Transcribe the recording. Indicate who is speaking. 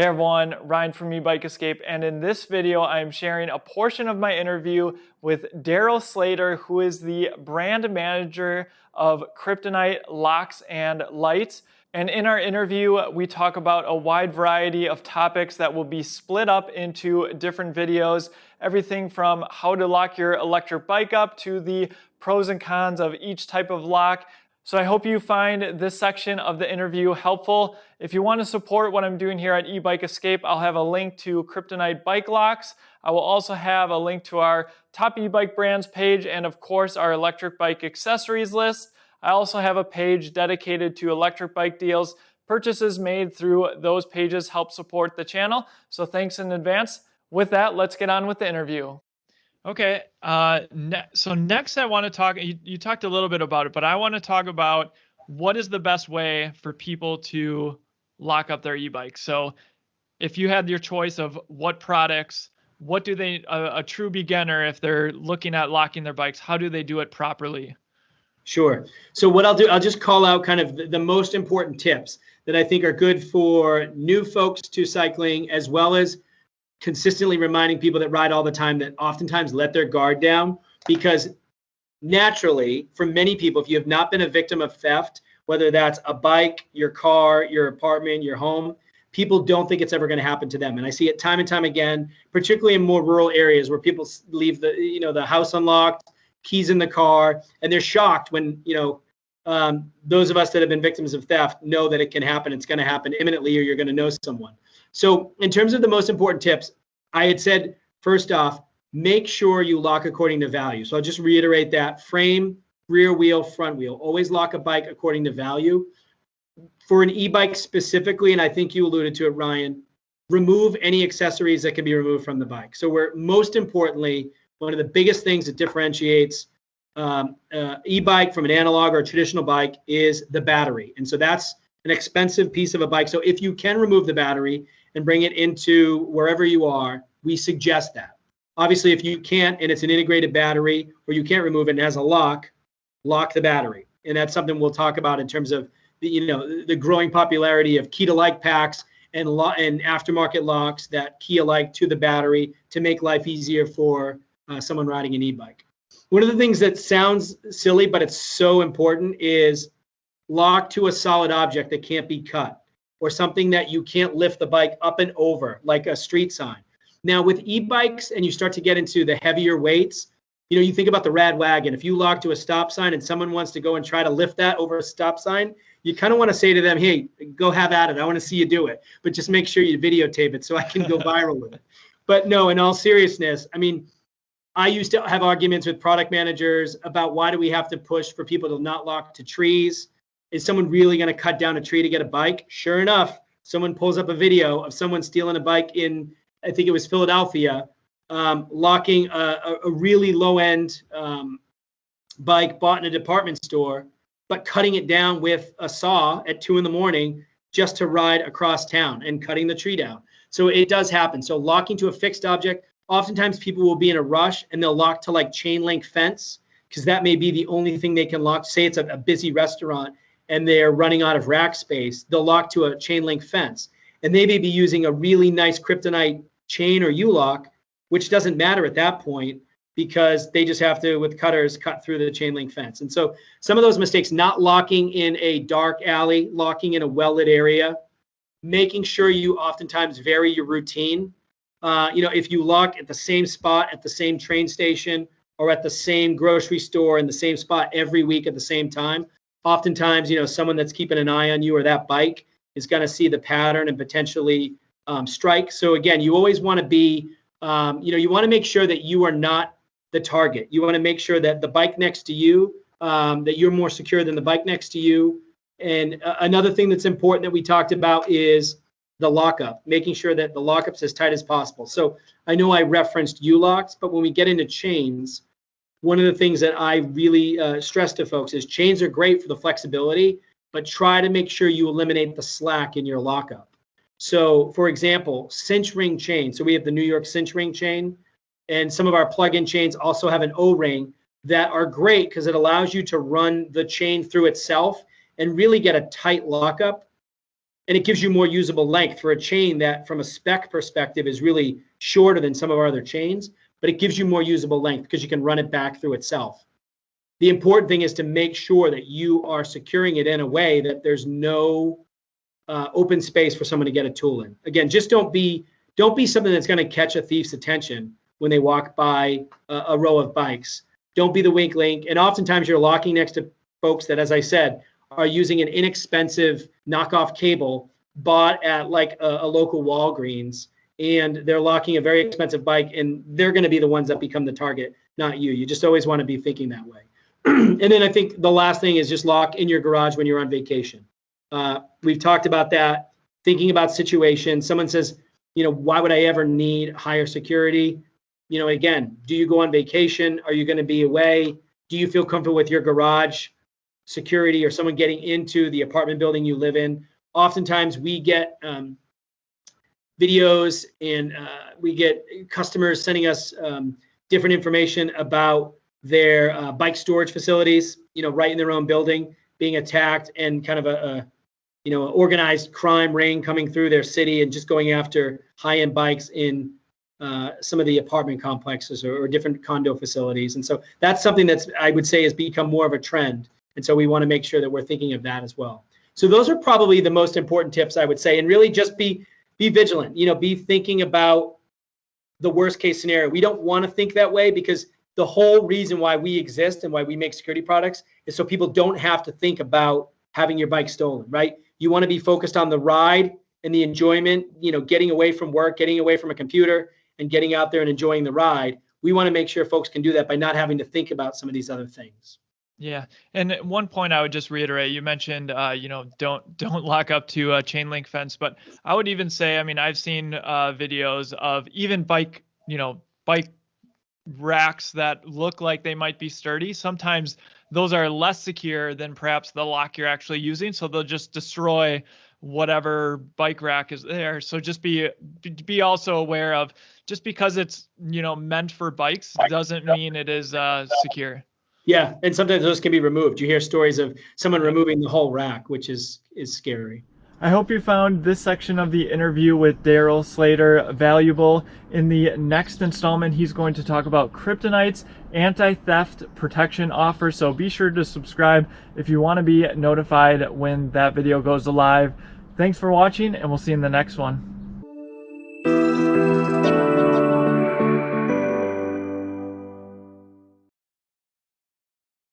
Speaker 1: Hey everyone, Ryan from Ebike Escape, and in this video I'm sharing a portion of my interview with Daryl Slater, who is the brand manager of Kryptonite Locks and Lights. And in our interview we talk about a wide variety of topics that will be split up into different videos, everything from how to lock your electric bike up to the pros and cons of each type of lock. So I hope you find this section of the interview helpful. If you want to support what I'm doing here at Ebike Escape, I'll have a link to Kryptonite bike locks. I will also have a link to our top e-bike brands page and of course our electric bike accessories list. I also have a page dedicated to electric bike deals. Purchases made through those pages help support the channel. So thanks in advance. With that, let's get on with the interview. Okay, so next I want to talk, you talked a little bit about it, but I want to talk about what is the best way for people to lock up their e-bikes. So if you had your choice of what products, what do they, a true beginner, if they're looking at locking their bikes, how do they do it properly?
Speaker 2: Sure. So what I'll do, I'll just call out kind of the most important tips that I think are good for new folks to cycling, as well as consistently reminding people that ride all the time that oftentimes let their guard down, because naturally for many people, if you have not been a victim of theft, whether that's a bike, your car, your apartment, your home, people don't think it's ever going to happen to them. And I see it time and time again, particularly in more rural areas where people leave the house unlocked, keys in the car, and they're shocked when, those of us that have been victims of theft know that it can happen. It's going to happen imminently, or you're going to know someone. So in terms of the most important tips, I had said, first off, make sure you lock according to value. So I'll just reiterate that: frame, rear wheel, front wheel. Always lock a bike according to value. For an e-bike specifically, and I think you alluded to it, Ryan, remove any accessories that can be removed from the bike. So we're most importantly, one of the biggest things that differentiates e-bike from an analog or a traditional bike is the battery. And so that's an expensive piece of a bike. So if you can remove the battery and bring it into wherever you are, we suggest that. Obviously, if you can't and it's an integrated battery, or you can't remove it and it has a lock the battery. And that's something we'll talk about in terms of the growing popularity of key-to-like packs and aftermarket locks that key alike to the battery to make life easier for someone riding an e-bike. One of the things that sounds silly, but it's so important, is lock to a solid object that can't be cut, or something that you can't lift the bike up and over, like a street sign. Now with e-bikes, and you start to get into the heavier weights, you think about the rad wagon. If you lock to a stop sign and someone wants to go and try to lift that over a stop sign, you kind of want to say to them, hey, go have at it. I want to see you do it, but just make sure you videotape it so I can go viral with it. But no, in all seriousness, I used to have arguments with product managers about why do we have to push for people to not lock to trees? Is someone really going to cut down a tree to get a bike? Sure enough, someone pulls up a video of someone stealing a bike in, I think it was Philadelphia, locking a really low-end bike bought in a department store, but cutting it down with a saw at 2 a.m. just to ride across town and cutting the tree down. So it does happen. So locking to a fixed object, oftentimes people will be in a rush and they'll lock to like chain link fence, because that may be the only thing they can lock. Say it's a busy restaurant and they're running out of rack space, they'll lock to a chain link fence. And they may be using a really nice Kryptonite chain or U-lock, which doesn't matter at that point, because they just have to, with cutters, cut through the chain link fence. And so some of those mistakes, not locking in a dark alley, locking in a well-lit area, making sure you oftentimes vary your routine. If you lock at the same spot at the same train station or at the same grocery store in the same spot every week at the same time, oftentimes, someone that's keeping an eye on you or that bike is going to see the pattern and potentially strike. So again, you always want to be, you want to make sure that you are not the target. You want to make sure that the bike next to you, that you're more secure than the bike next to you. And another thing that's important that we talked about is the lockup, making sure that the lockup's as tight as possible. So I know I referenced U-locks, but when we get into chains, one of the things that I really stress to folks is chains are great for the flexibility, but try to make sure you eliminate the slack in your lockup. So for example, cinch ring chain. So we have the New York cinch ring chain, and some of our plug-in chains also have an O-ring that are great because it allows you to run the chain through itself and really get a tight lockup and it gives you more usable length for a chain that from a spec perspective is really shorter than some of our other chains, but it gives you more usable length because you can run it back through itself. The important thing is to make sure that you are securing it in a way that there's no open space for someone to get a tool in. Again, just don't be something that's going to catch a thief's attention when they walk by a row of bikes. Don't be the wink link. And oftentimes you're locking next to folks that, as I said, are using an inexpensive knockoff cable bought at like a local Walgreens, and they're locking a very expensive bike, and they're going to be the ones that become the target, not you. You just always want to be thinking that way. And then I think the last thing is just lock in your garage when you're on vacation. We've talked about that, thinking about situations. Someone says, why would I ever need higher security? Again, do you go on vacation? Are you going to be away? Do you feel comfortable with your garage security or someone getting into the apartment building you live in? Oftentimes we get videos and we get customers sending us different information about their bike storage facilities, right in their own building, being attacked, and kind of a organized crime ring coming through their city and just going after high-end bikes in some of the apartment complexes or different condo facilities. And so that's something that's, I would say, has become more of a trend. And so we want to make sure that we're thinking of that as well. So those are probably the most important tips, I would say, and really just be vigilant, be thinking about the worst case scenario. We don't want to think that way, because the whole reason why we exist and why we make security products is so people don't have to think about having your bike stolen, right? You want to be focused on the ride and the enjoyment, getting away from work, getting away from a computer, and getting out there and enjoying the ride. We want to make sure folks can do that by not having to think about some of these other things.
Speaker 1: Yeah, and one point I would just reiterate, you mentioned, don't lock up to a chain link fence, but I would even say, I've seen videos of even bike racks that look like they might be sturdy. Sometimes those are less secure than perhaps the lock you're actually using, so they'll just destroy whatever bike rack is there. So just be also aware of, just because it's meant for bikes doesn't mean it is secure.
Speaker 2: Yeah, and sometimes those can be removed. You hear stories of someone removing the whole rack, which is scary.
Speaker 1: I hope you found this section of the interview with Daryl Slater valuable. In the next installment, he's going to talk about Kryptonite's anti-theft protection offer, so be sure to subscribe if you want to be notified when that video goes live. Thanks for watching, and we'll see you in the next one.